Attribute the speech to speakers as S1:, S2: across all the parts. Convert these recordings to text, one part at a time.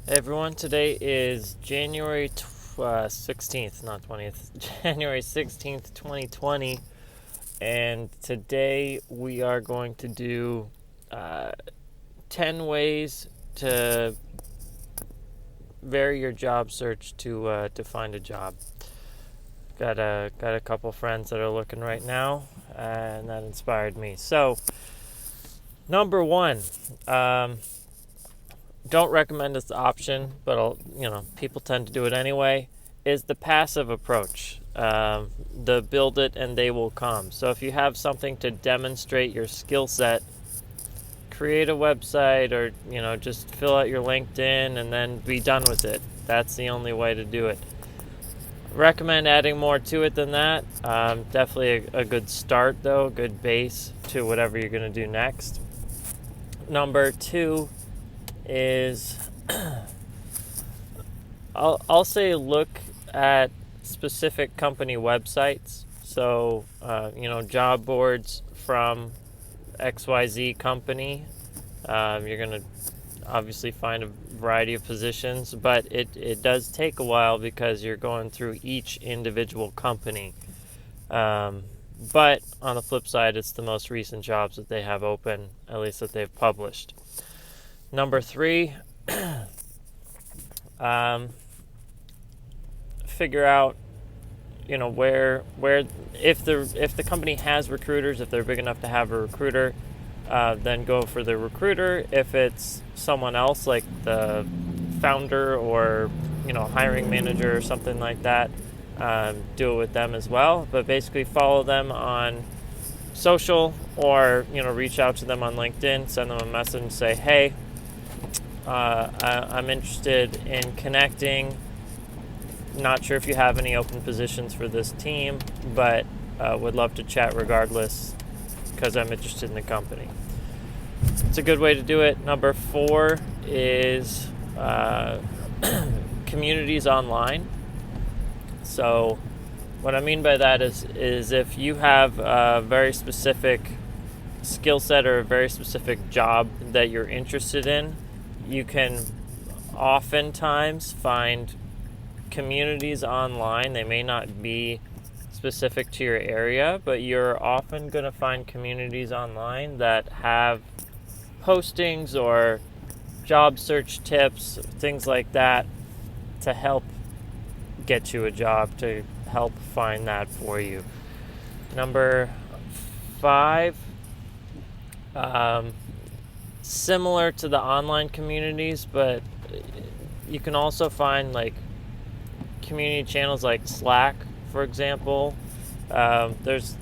S1: Hey everyone, today is January 16th, not 20th, January 16th, 2020, and today we are going to do 10 ways to vary your job search to find a job. Got a couple friends that are looking right now, and that inspired me. So, number one, don't recommend this option, but people tend to do it anyway, is the passive approach. The build it and they will come. So if you have something to demonstrate your skill set, create a website or just fill out your LinkedIn and then be done with it. That's the only way to do it. Recommend adding more to it than that. Definitely a good start though, good base to whatever you're going to do next. Number two is I'll say look at specific company websites. So job boards from XYZ company. You're gonna obviously find a variety of positions, but it does take a while because you're going through each individual company. But on the flip side, it's the most recent jobs that they have open, at least that they've published. Number three, figure out, where if the company has recruiters, if they're big enough to have a recruiter, then go for the recruiter. If it's someone else, like the founder or hiring manager or something like that, do it with them as well. But basically, follow them on social or reach out to them on LinkedIn, send them a message and say, hey, I'm interested in connecting. Not sure if you have any open positions for this team, but would love to chat regardless because I'm interested in the company. It's a good way to do it. Number four is communities online. So what I mean by that is if you have a very specific skill set or a very specific job that you're interested in, you can oftentimes find communities online. They may not be specific to your area, but you're often going to find communities online that have postings or job search tips, things like that, to help get you a job, to help find that for you. Number five, similar to the online communities, but you can also find like community channels like Slack, for example. There's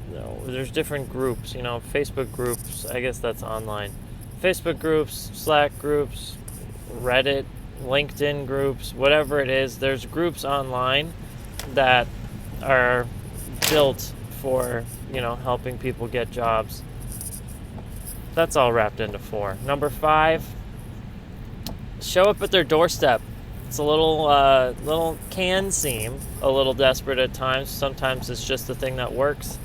S1: different groups, Facebook groups. I guess that's online. Facebook groups, Slack groups, Reddit, LinkedIn groups, whatever it is. There's groups online that are built for helping people get jobs. That's all wrapped into four. Number five, show up at their doorstep. It's a little can seem a little desperate at times. Sometimes it's just the thing that works.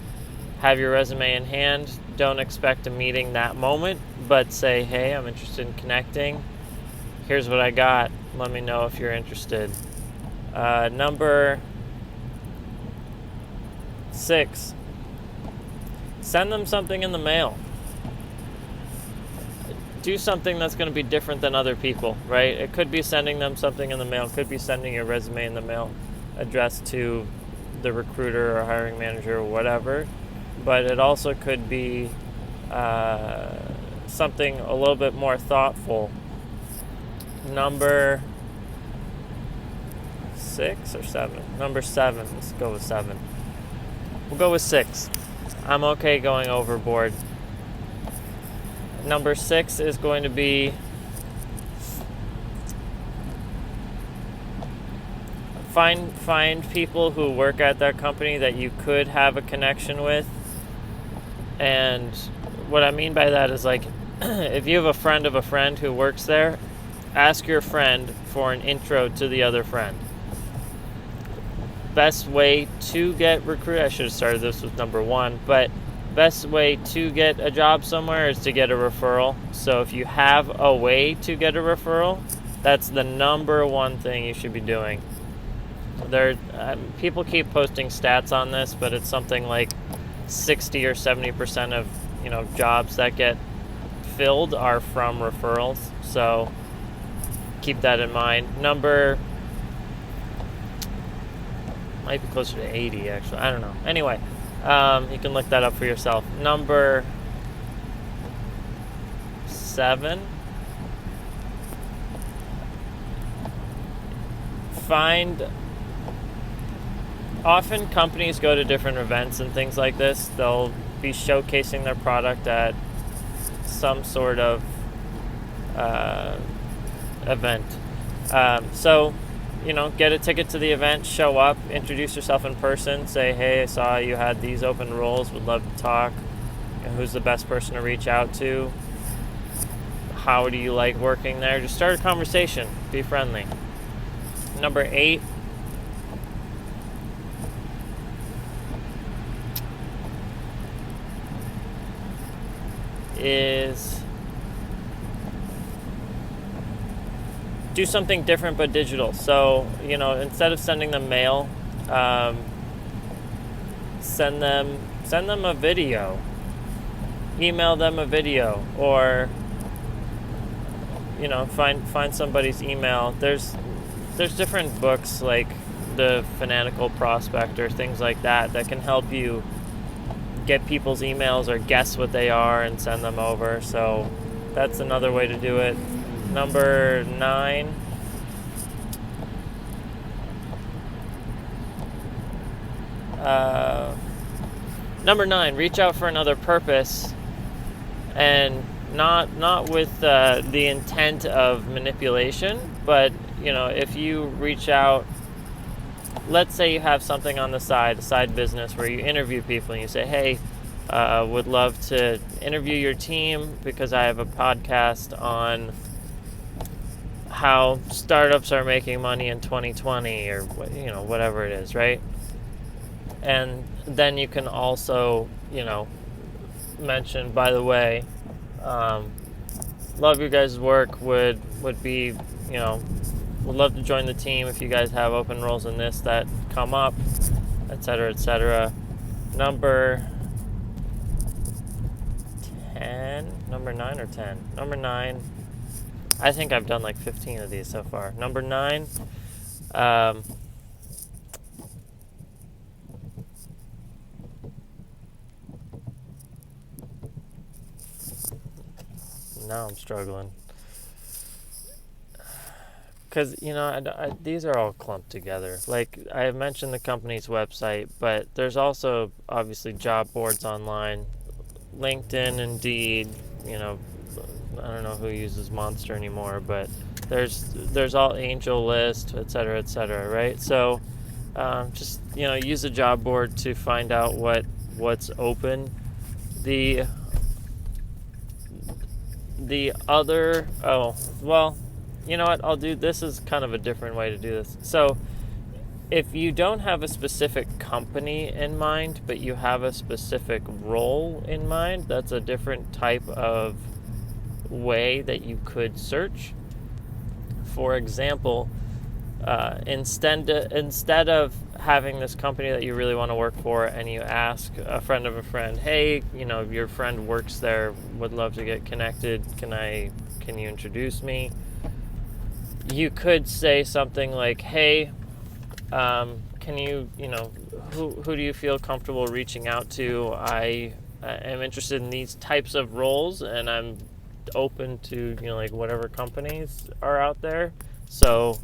S1: Have your resume in hand. Don't expect a meeting that moment, but say, hey, I'm interested in connecting. Here's what I got. Let me know if you're interested. Number six, send them something in the mail. Do something that's going to be different than other people, right? It could be sending them something in the mail. It could be sending your resume in the mail addressed to the recruiter or hiring manager or whatever. But it also could be something a little bit more thoughtful. Number six or seven? Number seven. Let's go with seven. We'll go with six. I'm okay going overboard. Number six is going to be find people who work at that company that you could have a connection with. And what I mean by that is, like, if you have a friend of a friend who works there, ask your friend for an intro to the other friend. Best way to get recruited, I should have started this with number one, but best way to get a job somewhere is to get a referral. So if you have a way to get a referral, That's the number one thing you should be doing. People keep posting stats on this, but it's something like 60 or 70% of jobs that get filled are from referrals. So keep that in mind. Might be closer to 80 actually. I don't know. Anyway, you can look that up for yourself. Number 7. Often companies go to different events and things like this. They'll be showcasing their product at some sort of event. So, get a ticket to the event, show up, introduce yourself in person, say, hey, I saw you had these open roles, would love to talk. Who's the best person to reach out to? How do you like working there? Just start a conversation. Be friendly. Number 8. is do something different but digital. So, instead of sending them mail, send them a video, email them a video, or find somebody's email. There's different books like The Fanatical Prospector, things like that can help you get people's emails or guess what they are and send them over. So that's another way to do it. Number 9. Reach out for another purpose, and not with the intent of manipulation, but if you reach out, let's say you have something on the side, a side business where you interview people and you say, hey, would love to interview your team because I have a podcast on how startups are making money in 2020 or whatever it is, right? And then you can also mention, by the way, love your guys' work, would be would love to join the team if you guys have open roles in this that come up, etc., etc. Number 9 or 10? Number 9. I think I've done like 15 of these so far. Number 9. Now I'm struggling. Because, these are all clumped together. Like, I have mentioned the company's website, but there's also, obviously, job boards online. LinkedIn, Indeed, I don't know who uses Monster anymore, but there's all Angel List, et cetera, right? So, just, use a job board to find out what's open. The other, you know what, this is kind of a different way to do this. So if you don't have a specific company in mind, but you have a specific role in mind, that's a different type of way that you could search. For example, instead of having this company that you really want to work for and you ask a friend of a friend, hey, your friend works there, would love to get connected, can you introduce me? You could say something like, hey, can you, who do you feel comfortable reaching out to? I am interested in these types of roles, and I'm open to, whatever companies are out there. So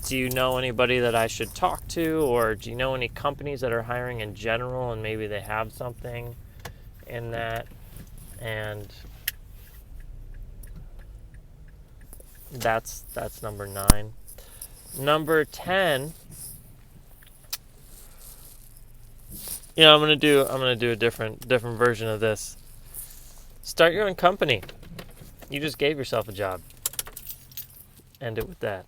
S1: do you know anybody that I should talk to, or do you know any companies that are hiring in general and maybe they have something in that? And that's number 9. Number 10, I'm gonna do a different version of this. Start your own company. You just gave yourself a job. End it with that.